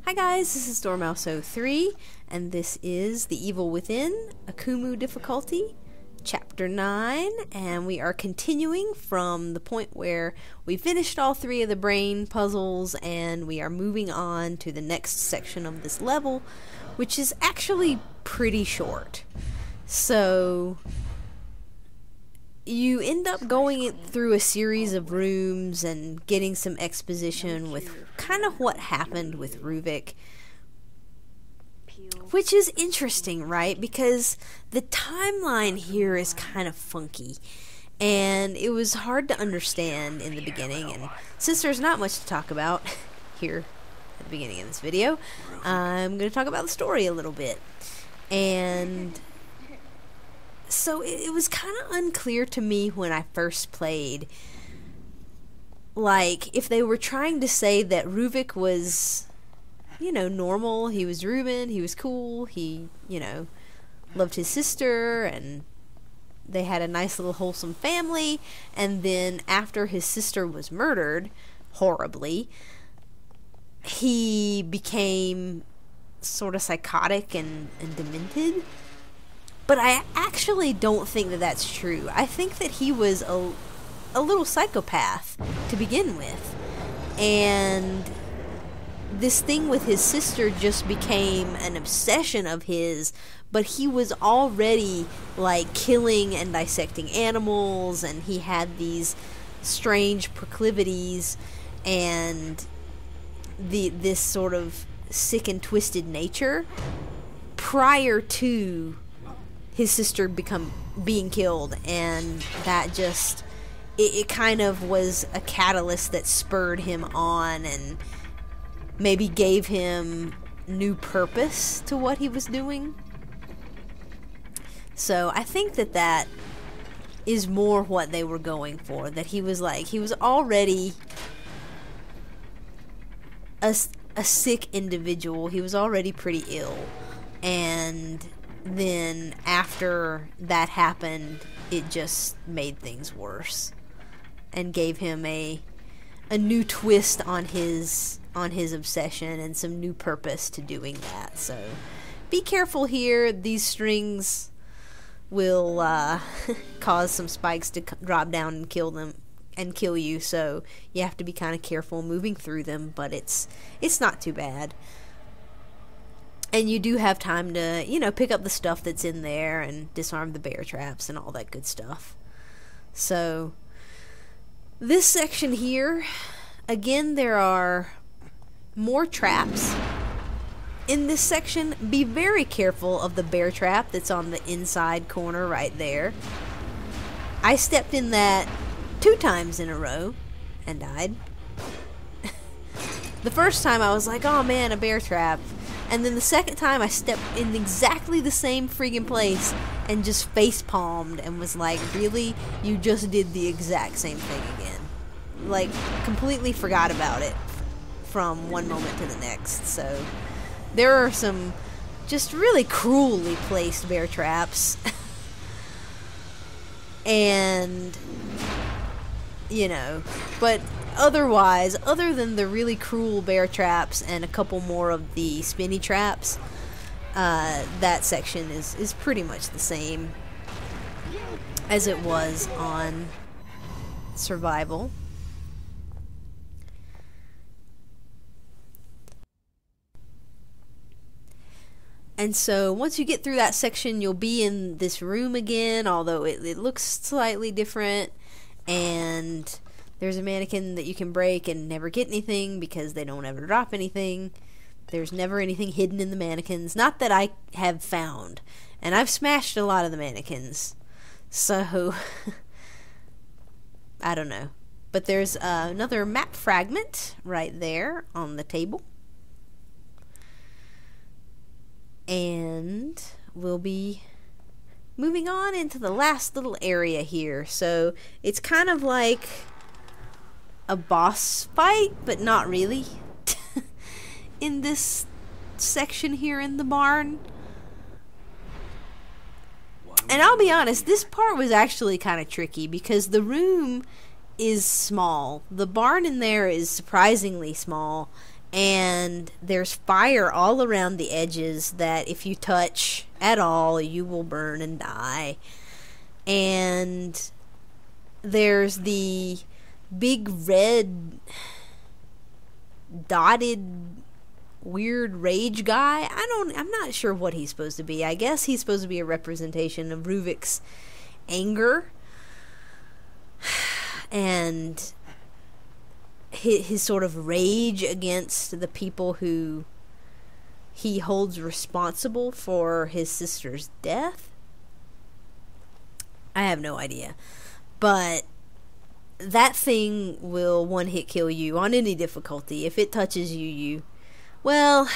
Hi guys, this is Dormouse03, and this is The Evil Within, Akumu difficulty, Chapter 9, and we are continuing from the point where we finished all three of the brain puzzles, and we are moving on to the next section of this level, which is actually pretty short. So you end up going through a series of rooms and getting some exposition with kind of what happened with Ruvik, which is interesting, right? Because the timeline here is kind of funky, and it was hard to understand in the beginning. And since there's not much to talk about here at the beginning of this video, I'm going to talk about the story a little bit. And so it was kind of unclear to me when I first played, like, if they were trying to say that Ruvik was, you know, normal. He was Ruben, he was cool, he, you know, loved his sister, and they had a nice little wholesome family, and then after his sister was murdered, horribly, he became sort of psychotic and demented. But I actually don't think that that's true. I think that he was a little psychopath to begin with. And this thing with his sister just became an obsession of his, but he was already, like, killing and dissecting animals, and he had these strange proclivities and this sort of sick and twisted nature prior to his sister being killed, and that just it kind of was a catalyst that spurred him on and maybe gave him new purpose to what he was doing. So I think that is more what they were going for, that he was already a sick individual. He was already pretty ill, and then after that happened, it just made things worse and gave him a new twist on his obsession and some new purpose to doing that. So be careful here. These strings will cause some spikes to drop down and kill you, so you have to be kind of careful moving through them, but it's not too bad. And you do have time to, you know, pick up the stuff that's in there and disarm the bear traps and all that good stuff. So this section here, again, there are more traps in this section. Be very careful of the bear trap that's on the inside corner right there. I stepped in that 2 times in a row and died. The first time I was like, oh man, a bear trap. And then the second time I stepped in exactly the same friggin' place and just face palmed and was like, really? You just did the exact same thing again. Like, completely forgot about it from one moment to the next. So there are some just really cruelly placed bear traps. And, you know, but otherwise, other than the really cruel bear traps and a couple more of the spinny traps, that section is pretty much the same as it was on survival. And so once you get through that section, you'll be in this room again, although it looks slightly different, and there's a mannequin that you can break and never get anything because they don't ever drop anything. There's never anything hidden in the mannequins. Not that I have found. And I've smashed a lot of the mannequins. So, I don't know. But there's another map fragment right there on the table. And we'll be moving on into the last little area here. So, it's kind of like a boss fight, but not really. In this section here in the barn. And I'll be honest, this part was actually kind of tricky because the room is small. The barn in there is surprisingly small, and there's fire all around the edges that if you touch at all, you will burn and die. And there's the big red dotted weird rage guy. I'm not sure what he's supposed to be. I guess he's supposed to be a representation of Ruvik's anger and his sort of rage against the people who he holds responsible for his sister's death. I have no idea. But that thing will one-hit kill you on any difficulty. If it touches you, well,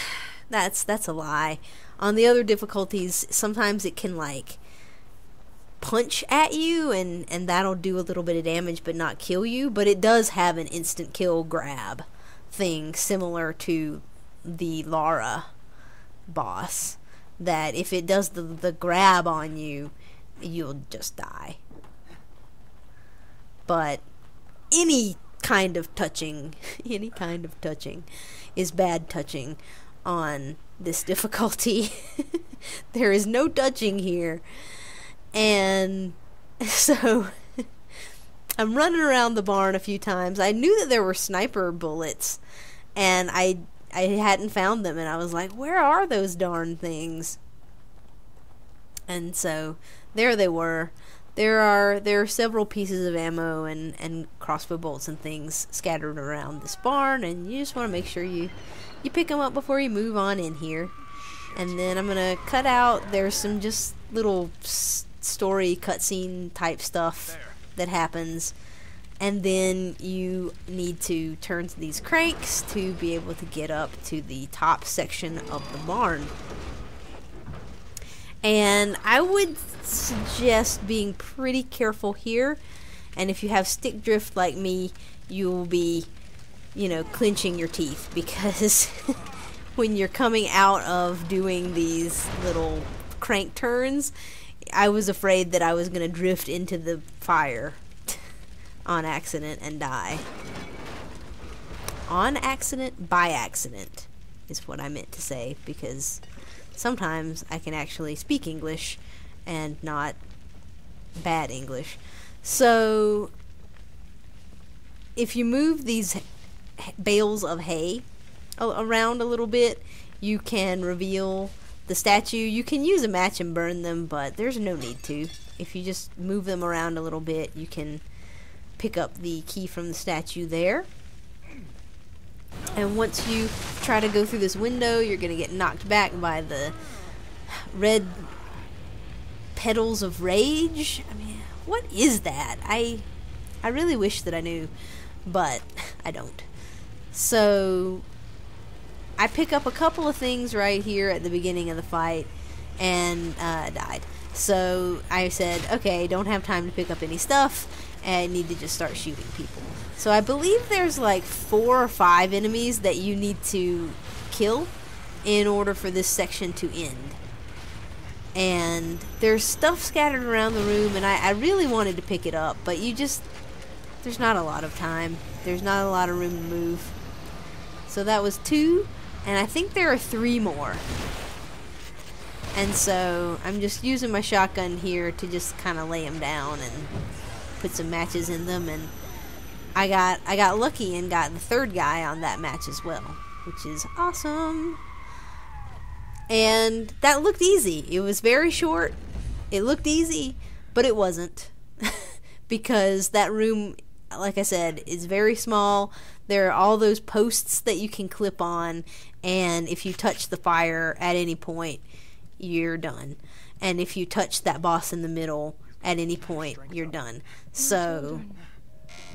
that's a lie. On the other difficulties, sometimes it can, like, punch at you, and that'll do a little bit of damage but not kill you. But it does have an instant kill grab thing similar to the Lara boss, that if it does the grab on you, you'll just die. But any kind of touching is bad touching on this difficulty. There is no touching here. And so I'm running around the barn a few times. I knew that there were sniper bullets, and I hadn't found them, and I was like, where are those darn things? And so there they were. There are several pieces of ammo and crossbow bolts and things scattered around this barn, and you just want to make sure you pick them up before you move on in here. And then I'm gonna cut out. There's some just little story cutscene type stuff that happens, and then you need to turn to these cranks to be able to get up to the top section of the barn. And I would suggest being pretty careful here, and if you have stick drift like me, you will be, clenching your teeth, because when you're coming out of doing these little crank turns, I was afraid that I was going to drift into the fire on accident and die. On accident, by accident is what I meant to say, because sometimes I can actually speak English and not bad English. So if you move these bales of hay around a little bit, you can reveal the statue. You can use a match and burn them, but there's no need to. If you just move them around a little bit, you can pick up the key from the statue there. And once you try to go through this window, you're going to get knocked back by the red petals of rage. I mean, what is that? I really wish that I knew, but I don't. So I pick up a couple of things right here at the beginning of the fight and died. So I said, okay, don't have time to pick up any stuff, and I need to just start shooting people. So I believe there's like 4 or 5 enemies that you need to kill in order for this section to end. And there's stuff scattered around the room, and I really wanted to pick it up, but there's not a lot of time. There's not a lot of room to move. So that was 2, and I think there are 3 more. And so I'm just using my shotgun here to just kind of lay them down and put some matches in them, and I got lucky and got the 3rd guy on that match as well, which is awesome. And that looked easy. It was very short. It looked easy, but it wasn't. Because that room, like I said, is very small. There are all those posts that you can clip on, and if you touch the fire at any point, you're done. And if you touch that boss in the middle at any point, you're done. So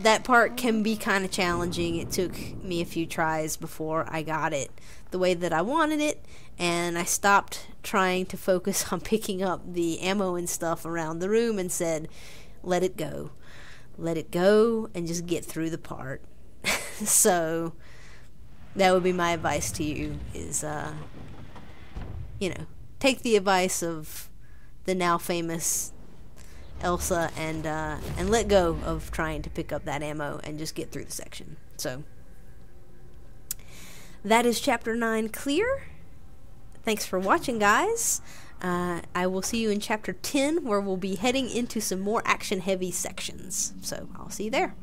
that part can be kind of challenging. It took me a few tries before I got it the way that I wanted it, and I stopped trying to focus on picking up the ammo and stuff around the room and said, let it go. Let it go and just get through the part. So that would be my advice to you, is take the advice of the now famous Elsa and let go of trying to pick up that ammo and just get through the section. So that is chapter 9 clear. Thanks for watching, guys. I will see you in chapter 10, where we'll be heading into some more action-heavy sections. So I'll see you there.